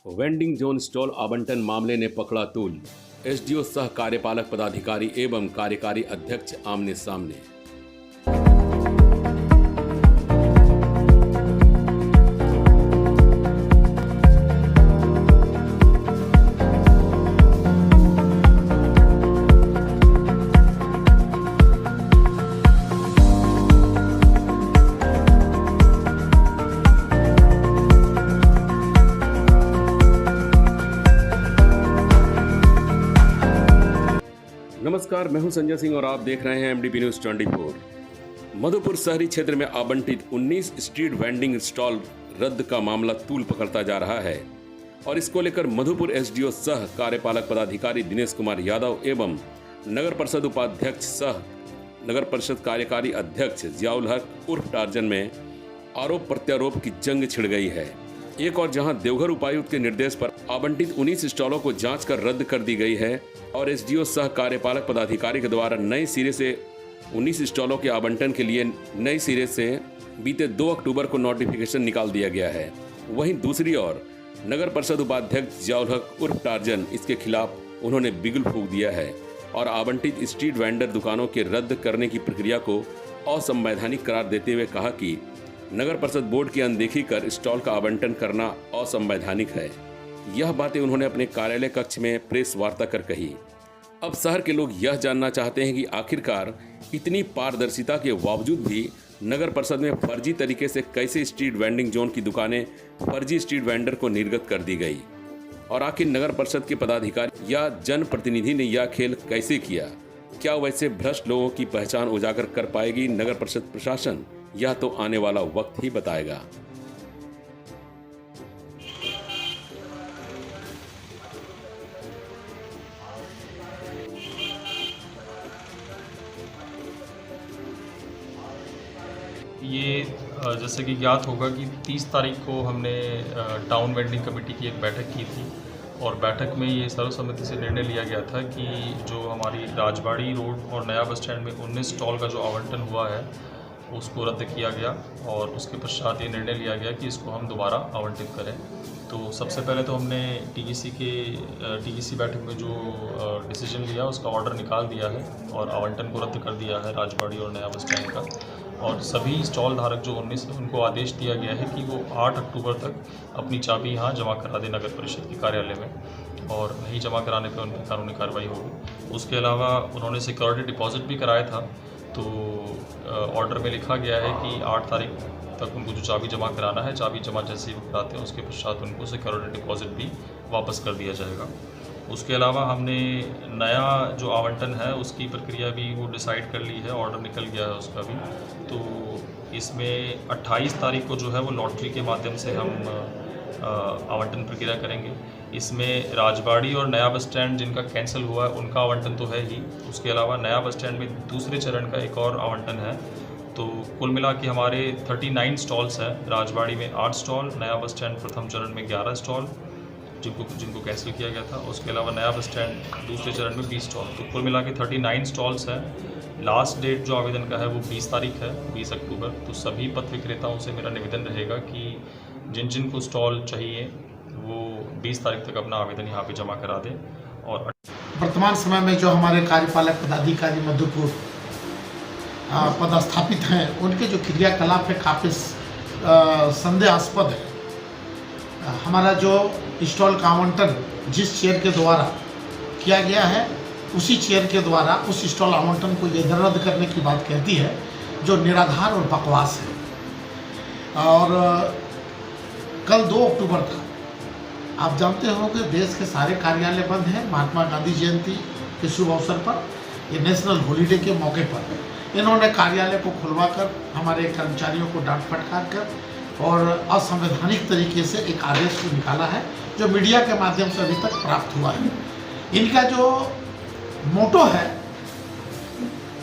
Vending zone stall आवंटन मामले ने पकड़ा तूल। एसडीओ सह कार्यपालक पदाधिकारी एवं कार्यकारी अध्यक्ष आमने सामने। नमस्कार, मैं हूं संजय सिंह और आप देख रहे हैं एमडीपी न्यूज 24। मधुपुर शहरी क्षेत्र में आवंटित 19 स्ट्रीट वेंडिंग स्टॉल रद्द का मामला तूल पकड़ता जा रहा है और इसको लेकर मधुपुर एसडीओ सह कार्यपालक पदाधिकारी दिनेश कुमार यादव एवं नगर परिषद उपाध्यक्ष सह नगर परिषद कार्यकारी अध्यक्ष जियाउल हक उर्फ टार्जन में आरोप प्रत्यारोप की जंग छिड़ गई है। एक और जहां देवघर उपायुक्त के निर्देश पर आवंटित 19 स्टॉलों को जांच कर रद्द कर दी गई है और एसडीओ सह कार्यपालक पदाधिकारी के द्वारा नए सिरे से 19 स्टॉलों के आवंटन के लिए नए सिरे से बीते 2 अक्टूबर को नोटिफिकेशन निकाल दिया गया है। वहीं दूसरी ओर नगर परिषद उपाध्यक्ष जियाउल हक उर्फ टार्जन इसके खिलाफ उन्होंने बिगुल फूंक दिया है और आवंटित स्ट्रीट वेंडर दुकानों के रद्द करने की प्रक्रिया को असंवैधानिक करार देते हुए कहा कि नगर परिषद बोर्ड की अनदेखी कर स्टॉल का आवंटन करना असंवैधानिक है। यह बातें उन्होंने अपने कार्यालय कक्ष में प्रेस वार्ता कर कही। अब शहर के लोग यह जानना चाहते हैं कि आखिरकार इतनी पारदर्शिता के बावजूद भी नगर परिषद में फर्जी तरीके से कैसे स्ट्रीट वेंडिंग जोन की दुकानें फर्जी स्ट्रीट वेंडर को निर्गत कर दी गई और आखिर नगर परिषद के पदाधिकारी या जनप्रतिनिधि ने यह खेल कैसे किया। क्या वैसे भ्रष्ट लोगों की पहचान उजागर कर पाएगी नगर परिषद प्रशासन? यह तो आने वाला वक्त ही बताएगा। ये जैसे कि ज्ञात होगा कि 30 तारीख को हमने टाउन वेंडिंग कमेटी की एक बैठक की थी और बैठक में ये सर्वसम्मति से निर्णय लिया गया था कि जो हमारी राजबाड़ी रोड और नया बस स्टैंड में 19 स्टॉल का जो आवंटन हुआ है उसको रद्द किया गया और उसके पश्चात ये निर्णय लिया गया कि इसको हम दोबारा आवंटित करें। तो सबसे पहले तो हमने टीईसी बैठक में जो डिसीजन लिया उसका ऑर्डर निकाल दिया है और आवंटन को रद्द कर दिया है राजबाड़ी और नया बस स्टैंड का। और सभी स्टॉल धारक जो 19 हैं उनको आदेश दिया गया है कि वो 8 अक्टूबर तक अपनी चाबी यहाँ जमा करा दें नगर परिषद के कार्यालय में और नहीं जमा कराने पर उनकी कानूनी कार्रवाई होगी। उसके अलावा उन्होंने सिक्योरिटी डिपॉजिट भी कराया था, तो ऑर्डर में लिखा गया है कि 8 तारीख तक उनको जो चाबी जमा कराना है, चाबी जमा जैसे ही वो कराते हैं उसके पश्चात उनको सिक्योरिटी डिपॉजिट भी वापस कर दिया जाएगा। उसके अलावा हमने नया जो आवंटन है उसकी प्रक्रिया भी वो डिसाइड कर ली है, ऑर्डर निकल गया है उसका भी। तो इसमें 28 तारीख को जो है वो लॉटरी के माध्यम से हम आवंटन प्रक्रिया करेंगे। इसमें राजबाड़ी और नया बस स्टैंड जिनका कैंसिल हुआ है उनका आवंटन तो है ही, उसके अलावा नया बस स्टैंड में दूसरे चरण का एक और आवंटन है। तो कुल मिला के हमारे 39 स्टॉल्स हैं। राजबाड़ी में 8 स्टॉल, नया बस स्टैंड प्रथम चरण में 11 स्टॉल जिनको कैंसिल किया गया था, उसके अलावा नया बस स्टैंड दूसरे चरण में 20 स्टॉल। तो कुल मिला के 39 स्टॉल्स हैं। लास्ट डेट जो आवेदन का है वो 20 तारीख है, 20 अक्टूबर। तो सभी पथ विक्रेताओं से मेरा निवेदन रहेगा कि जिन को स्टॉल चाहिए वो 20 तारीख तक अपना आवेदन यहाँ पे जमा करा दें। और वर्तमान समय में जो हमारे कार्यपालक पदाधिकारी मधुपुर पदस्थापित हैं उनके जो क्रियाकलाप है काफ़ी संदेहास्पद है। हमारा जो स्टॉल का आवंटन जिस चेयर के द्वारा किया गया है उसी चेयर के द्वारा उस स्टॉल आवंटन को ये रद्द करने की बात कहती है जो निराधार और बकवास है। और कल 2 अक्टूबर था, आप जानते हो कि देश के सारे कार्यालय बंद हैं। महात्मा गांधी जयंती के शुभ अवसर पर, ये नेशनल हॉलीडे के मौके पर इन्होंने कार्यालय को खुलवाकर हमारे कर्मचारियों को डांट फटकार कर और असंवैधानिक तरीके से एक आदेश को निकाला है जो मीडिया के माध्यम से अभी तक प्राप्त हुआ है। इनका जो मोटो है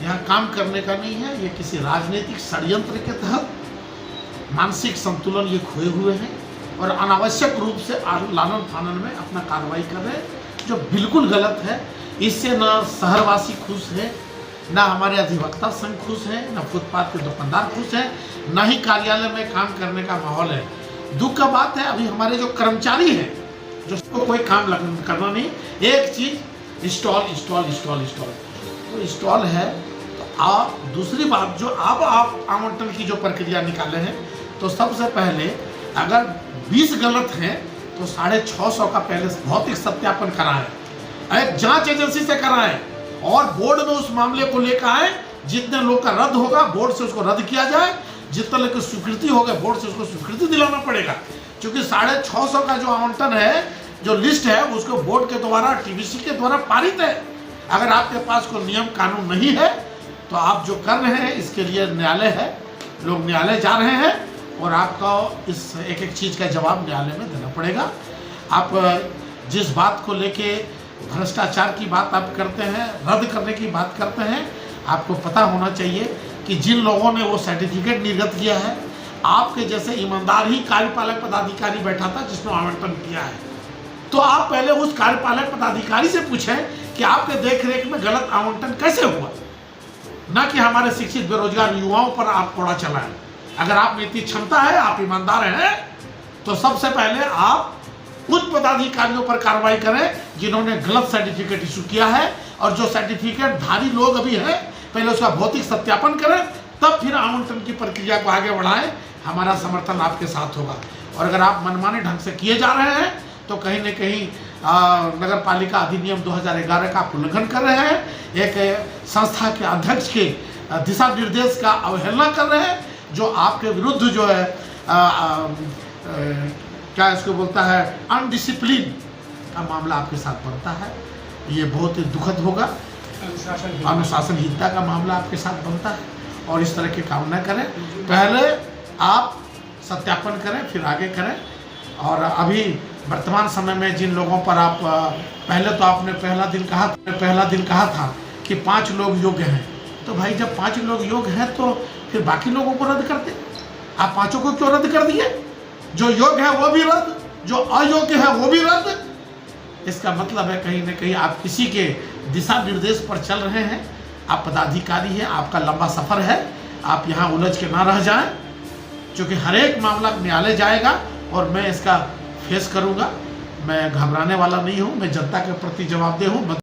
यहाँ काम करने का नहीं है, ये किसी राजनीतिक षड्यंत्र के तहत मानसिक संतुलन ये खोए हुए हैं और अनावश्यक रूप से लालन फानन में अपना कार्रवाई कर रहे हैं जो बिल्कुल गलत है। इससे न शहरवासी खुश है, न हमारे अधिवक्ता संघ खुश है, न फुटपाथ के दुकानदार खुश हैं, न ही कार्यालय में काम करने का माहौल है। दुख का बात है अभी हमारे जो कर्मचारी हैं जो उसको कोई काम करना नहीं, एक चीज़ इंस्टॉल। तो इंस्टॉल है तो आप दूसरी बात जो आप आवंटन की जो प्रक्रिया निकाले हैं, तो सबसे पहले अगर 20 गलत हैं तो 650 का पहले भौतिक सत्यापन कराएं, एक जांच एजेंसी से कराएं और बोर्ड में उस मामले को लेकर आए। जितने लोग का रद्द होगा बोर्ड से उसको रद्द किया जाए, जितने लोग की स्वीकृति होगा बोर्ड से उसको स्वीकृति दिलाना पड़ेगा, क्योंकि 650 का जो आवंटन है, जो लिस्ट है, उसको बोर्ड के द्वारा टीबीसी के द्वारा पारित है। अगर आपके पास कोई नियम कानून नहीं है तो आप जो कर रहे हैं इसके लिए न्यायालय है, लोग न्यायालय जा रहे हैं और आपको इस एक एक चीज़ का जवाब न्यायालय में देना पड़ेगा। आप जिस बात को लेके भ्रष्टाचार की बात आप करते हैं, रद्द करने की बात करते हैं, आपको पता होना चाहिए कि जिन लोगों ने वो सर्टिफिकेट निर्गत किया है, आपके जैसे ईमानदार ही कार्यपालक पदाधिकारी बैठा था जिसने आवंटन किया है, तो आप पहले उस कार्यपालक पदाधिकारी से पूछें कि आपके देखरेख में गलत आवंटन कैसे हुआ, ना कि हमारे शिक्षित बेरोजगार युवाओं पर आप कोड़ा चलाएं। अगर आप में इतनी क्षमता है, आप ईमानदार हैं, तो सबसे पहले आप उन पदाधिकारियों पर कार्रवाई करें जिन्होंने गलत सर्टिफिकेट इशू किया है, और जो सर्टिफिकेट धारी लोग अभी हैं पहले उसका भौतिक सत्यापन करें, तब फिर आवंटन की प्रक्रिया को आगे बढ़ाएं। हमारा समर्थन आपके साथ होगा। और अगर आप मनमाने ढंग से किए जा रहे हैं तो कहीं न कहीं नगर पालिका अधिनियम 2011 का आप उल्लंघन कर रहे हैं, एक संस्था के अध्यक्ष के दिशा निर्देश का अवहेलना कर रहे हैं, जो आपके विरुद्ध जो है क्या इसको बोलता है, अनडिसिप्लिन का मामला आपके साथ बनता है। ये बहुत ही दुखद होगा। अनुशासनहीनता का मामला आपके साथ बनता है, और इस तरह के काम न करें। पहले आप सत्यापन करें फिर आगे करें। और अभी वर्तमान समय में जिन लोगों पर आप पहले तो आपने पहला दिन कहा था कि 5 लोग योग्य हैं, तो भाई जब 5 लोग योग्य हैं तो फिर बाकी लोगों को रद्द करते। आप 5 को क्यों रद्द कर दिए? जो योग्य है वो भी रद्द, जो अयोग्य है वो भी रद्द। इसका मतलब है कहीं ना कहीं आप किसी के दिशा निर्देश पर चल रहे हैं। आप पदाधिकारी हैं, आपका लंबा सफ़र है, आप यहाँ उलझ के ना रह जाएं, क्योंकि हर एक मामला न्यायालय जाएगा और मैं इसका फेस करूँगा। मैं घबराने वाला नहीं हूँ, मैं जनता के प्रति जवाबदेह हूँ।